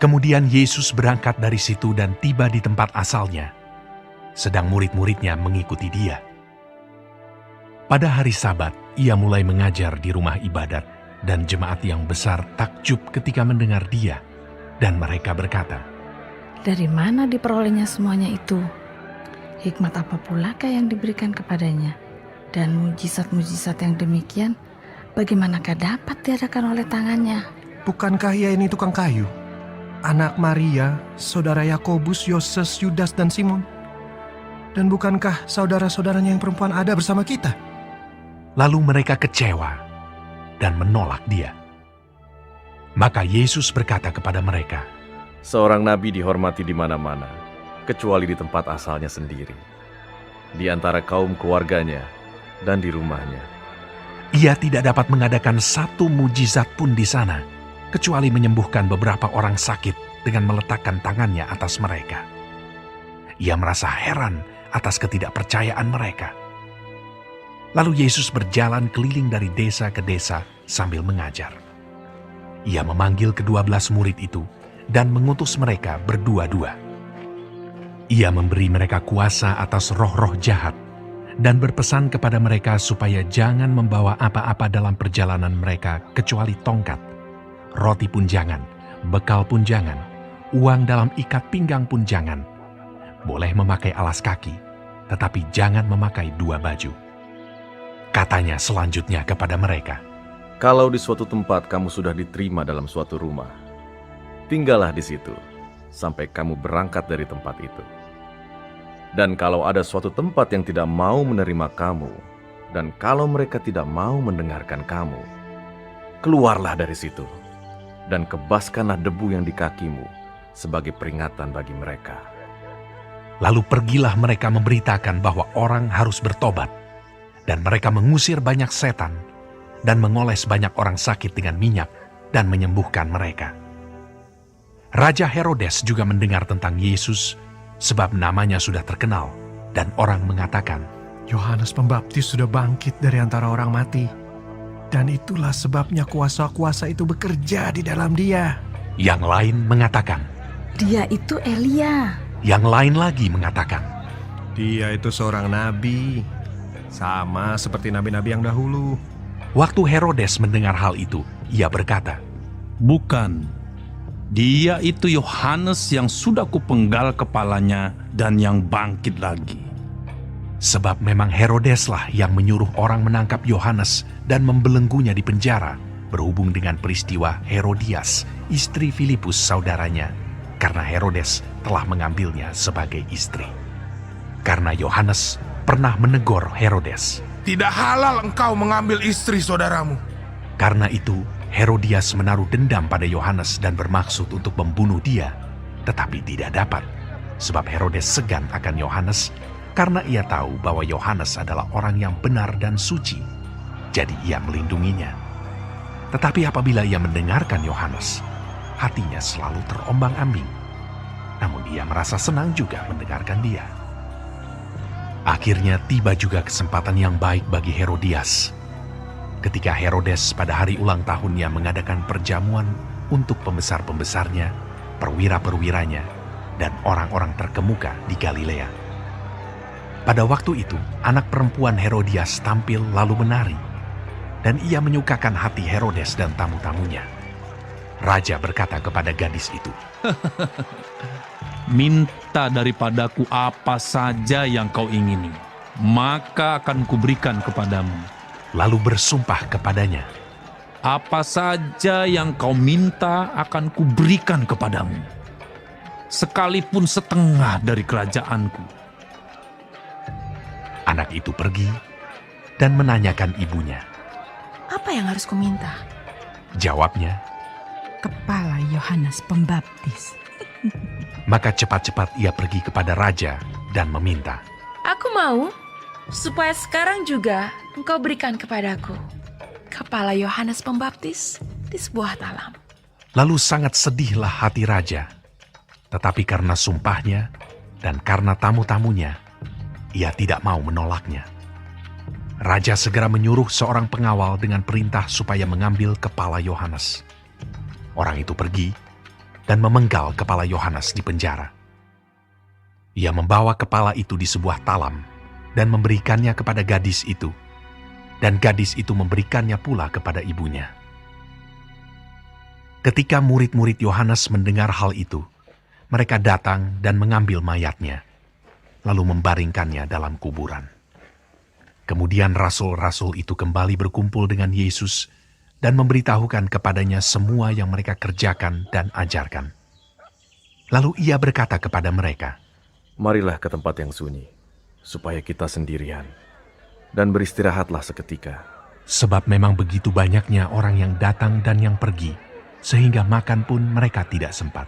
Kemudian Yesus berangkat dari situ dan tiba di tempat asalnya, sedang murid-muridnya mengikuti dia. Pada hari Sabat, ia mulai mengajar di rumah ibadat, dan jemaat yang besar takjub ketika mendengar dia, dan mereka berkata, Dari mana diperolehnya semuanya itu? Hikmat apa pulakah yang diberikan kepadanya? Dan mujizat-mujizat yang demikian, bagaimanakah dapat diadakan oleh tangannya? Bukankah ia ini tukang kayu? Anak Maria, saudara Yakobus, Yoses, Yudas, dan Simon? Dan bukankah saudara-saudaranya yang perempuan ada bersama kita? Lalu mereka kecewa dan menolak dia. Maka Yesus berkata kepada mereka, Seorang nabi dihormati di mana-mana, kecuali di tempat asalnya sendiri, di antara kaum keluarganya dan di rumahnya. ia tidak dapat mengadakan satu mujizat pun di sana, kecuali menyembuhkan beberapa orang sakit dengan meletakkan tangannya atas mereka. Ia merasa heran atas ketidakpercayaan mereka. Lalu Yesus berjalan keliling dari desa ke desa sambil mengajar. Ia memanggil ke-12 murid itu dan mengutus mereka berdua-dua. Ia memberi mereka kuasa atas roh-roh jahat dan berpesan kepada mereka supaya jangan membawa apa-apa dalam perjalanan mereka kecuali tongkat, roti pun jangan, bekal pun jangan, uang dalam ikat pinggang pun jangan. Boleh memakai alas kaki, tetapi jangan memakai 2 baju. Katanya selanjutnya kepada mereka, Kalau di suatu tempat kamu sudah diterima dalam suatu rumah, tinggallah di situ sampai kamu berangkat dari tempat itu. Dan kalau ada suatu tempat yang tidak mau menerima kamu, dan kalau mereka tidak mau mendengarkan kamu, keluarlah dari situ, dan kebaskanlah debu yang di kakimu sebagai peringatan bagi mereka. Lalu pergilah mereka memberitakan bahwa orang harus bertobat, dan mereka mengusir banyak setan, dan mengoles banyak orang sakit dengan minyak, dan menyembuhkan mereka. Raja Herodes juga mendengar tentang Yesus, sebab namanya sudah terkenal, dan orang mengatakan, Yohanes Pembaptis sudah bangkit dari antara orang mati. Dan itulah sebabnya kuasa-kuasa itu bekerja di dalam dia. Yang lain mengatakan, Dia itu Elia. yang lain lagi mengatakan, Dia itu seorang nabi, sama seperti nabi-nabi yang dahulu. Waktu Herodes mendengar hal itu, ia berkata, Bukan, dia itu Yohanes yang sudah kupenggal kepalanya dan yang bangkit lagi. sebab memang Herodeslah yang menyuruh orang menangkap Yohanes dan membelenggunya di penjara berhubung dengan peristiwa Herodias, istri Filipus saudaranya, karena Herodes telah mengambilnya sebagai istri. Karena Yohanes pernah menegur Herodes. Tidak halal engkau mengambil istri saudaramu. Karena itu, Herodias menaruh dendam pada Yohanes dan bermaksud untuk membunuh dia, tetapi tidak dapat, sebab Herodes segan akan Yohanes, karena ia tahu bahwa Yohanes adalah orang yang benar dan suci, jadi ia melindunginya. Tetapi apabila ia mendengarkan Yohanes, hatinya selalu terombang-ambing. Namun ia merasa senang juga mendengarkan dia. Akhirnya tiba juga kesempatan yang baik bagi Herodias. Ketika Herodes pada hari ulang tahunnya mengadakan perjamuan untuk pembesar-pembesarnya, perwira-perwiranya, dan orang-orang terkemuka di Galilea. Pada waktu itu, anak perempuan Herodias tampil lalu menari, dan ia menyukakan hati Herodes dan tamu-tamunya. Raja berkata kepada gadis itu, Minta daripadaku apa saja yang kau ingini, maka akan kuberikan kepadamu. lalu bersumpah kepadanya, Apa saja yang kau minta akan kuberikan kepadamu, sekalipun setengah dari kerajaanku. Anak itu pergi dan menanyakan ibunya. Apa yang harus kuminta? Jawabnya, Kepala Yohanes Pembaptis. maka cepat-cepat ia pergi kepada raja dan meminta. Aku mau supaya sekarang juga engkau berikan kepadaku kepala Yohanes Pembaptis di sebuah talam. Lalu sangat sedihlah hati raja, tetapi karena sumpahnya dan karena tamu-tamunya, ia tidak mau menolaknya. Raja segera menyuruh seorang pengawal dengan perintah supaya mengambil kepala Yohanes. Orang itu pergi dan memenggal kepala Yohanes di penjara. Ia membawa kepala itu di sebuah talam dan memberikannya kepada gadis itu, dan gadis itu memberikannya pula kepada ibunya. Ketika murid-murid Yohanes mendengar hal itu, mereka datang dan mengambil mayatnya, lalu membaringkannya dalam kuburan. Kemudian rasul-rasul itu kembali berkumpul dengan Yesus dan memberitahukan kepadanya semua yang mereka kerjakan dan ajarkan. Lalu ia berkata kepada mereka, Marilah ke tempat yang sunyi, supaya kita sendirian, dan beristirahatlah seketika. sebab memang begitu banyaknya orang yang datang dan yang pergi, sehingga makan pun mereka tidak sempat.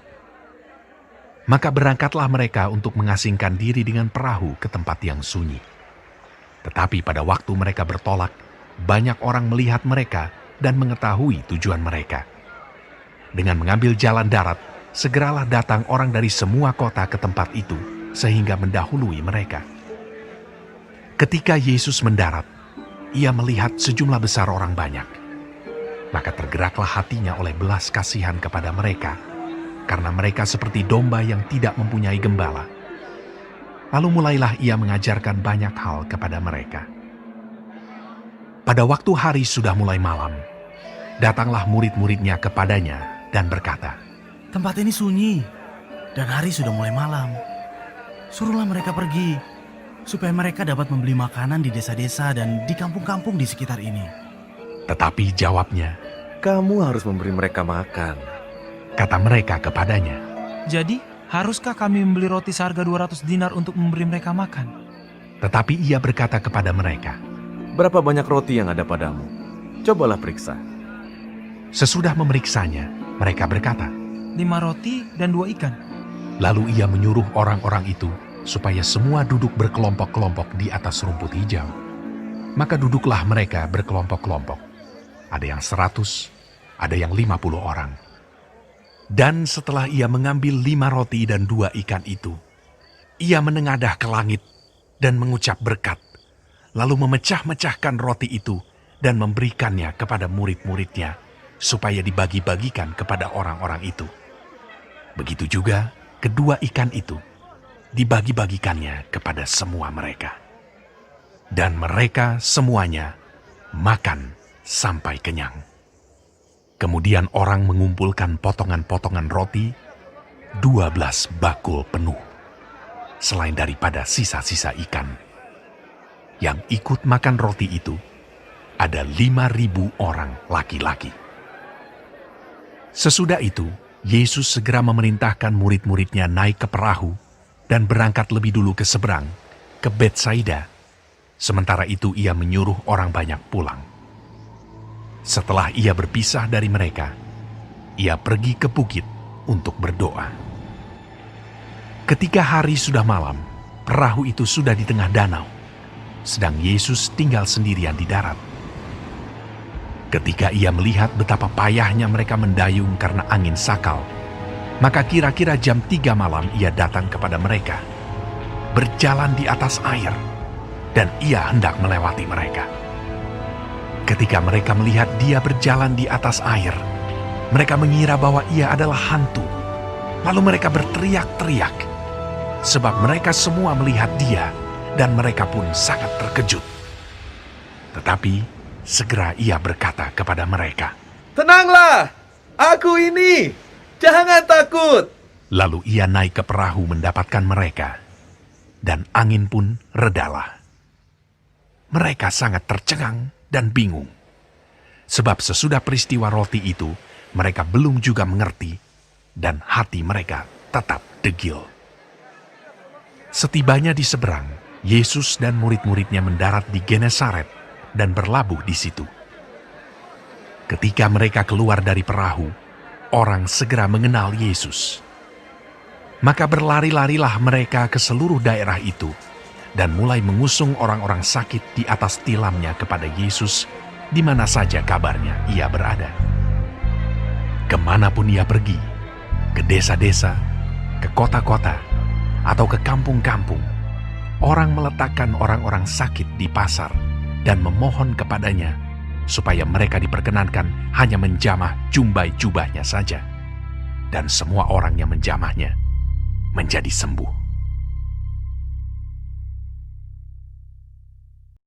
Maka berangkatlah mereka untuk mengasingkan diri dengan perahu ke tempat yang sunyi. Tetapi pada waktu mereka bertolak, banyak orang melihat mereka dan mengetahui tujuan mereka. Dengan mengambil jalan darat, segeralah datang orang dari semua kota ke tempat itu, sehingga mendahului mereka. Ketika Yesus mendarat, ia melihat sejumlah besar orang banyak. Maka tergeraklah hatinya oleh belas kasihan kepada mereka, karena mereka seperti domba yang tidak mempunyai gembala. Lalu mulailah ia mengajarkan banyak hal kepada mereka. Pada waktu hari sudah mulai malam, datanglah murid-muridnya kepadanya dan berkata, Tempat ini sunyi, dan hari sudah mulai malam. Suruhlah mereka pergi, supaya mereka dapat membeli makanan di desa-desa dan di kampung-kampung di sekitar ini. Tetapi jawabnya, Kamu harus memberi mereka makan. kata mereka kepadanya, Jadi, haruskah kami membeli roti seharga 200 dinar untuk memberi mereka makan? tetapi ia berkata kepada mereka, Berapa banyak roti yang ada padamu? Cobalah periksa. sesudah memeriksanya, mereka berkata, 5 roti dan 2 ikan. lalu ia menyuruh orang-orang itu supaya semua duduk berkelompok-kelompok di atas rumput hijau. Maka duduklah mereka berkelompok-kelompok. Ada yang 100, ada yang 50 orang. Dan setelah ia mengambil 5 roti dan 2 ikan itu, ia menengadah ke langit dan mengucap berkat, lalu memecah-mecahkan roti itu dan memberikannya kepada murid-muridnya, supaya dibagi-bagikan kepada orang-orang itu. Begitu juga kedua ikan itu dibagi-bagikannya kepada semua mereka. Dan mereka semuanya makan sampai kenyang. Kemudian orang mengumpulkan potongan-potongan roti 12 bakul penuh, selain daripada sisa-sisa ikan. Yang ikut makan roti itu ada 5.000 orang laki-laki. Sesudah itu, Yesus segera memerintahkan murid-muridnya naik ke perahu dan berangkat lebih dulu ke seberang, ke Betsaida. Sementara itu ia menyuruh orang banyak pulang. Setelah ia berpisah dari mereka, ia pergi ke bukit untuk berdoa. Ketika hari sudah malam, perahu itu sudah di tengah danau, sedang Yesus tinggal sendirian di darat. Ketika ia melihat betapa payahnya mereka mendayung karena angin sakal, maka kira-kira jam 3 malam ia datang kepada mereka, berjalan di atas air, dan ia hendak melewati mereka. Ketika mereka melihat dia berjalan di atas air, mereka mengira bahwa ia adalah hantu. Lalu mereka berteriak-teriak, sebab mereka semua melihat dia, dan mereka pun sangat terkejut. Tetapi segera ia berkata kepada mereka, Tenanglah, aku ini, jangan takut. Lalu ia naik ke perahu mendapatkan mereka, dan angin pun redalah. Mereka sangat tercengang dan bingung, sebab sesudah peristiwa roti itu, mereka belum juga mengerti, dan hati mereka tetap degil. Setibanya di seberang, Yesus dan murid-muridnya mendarat di Genesaret dan berlabuh di situ. Ketika mereka keluar dari perahu, orang segera mengenal Yesus. Maka berlari-larilah mereka ke seluruh daerah itu dan mulai mengusung orang-orang sakit di atas tilamnya kepada Yesus di mana saja kabarnya ia berada. Kemanapun ia pergi, ke desa-desa, ke kota-kota, atau ke kampung-kampung, orang meletakkan orang-orang sakit di pasar dan memohon kepadanya supaya mereka diperkenankan hanya menjamah jumbai jubahnya saja. dan semua orang yang menjamahnya menjadi sembuh.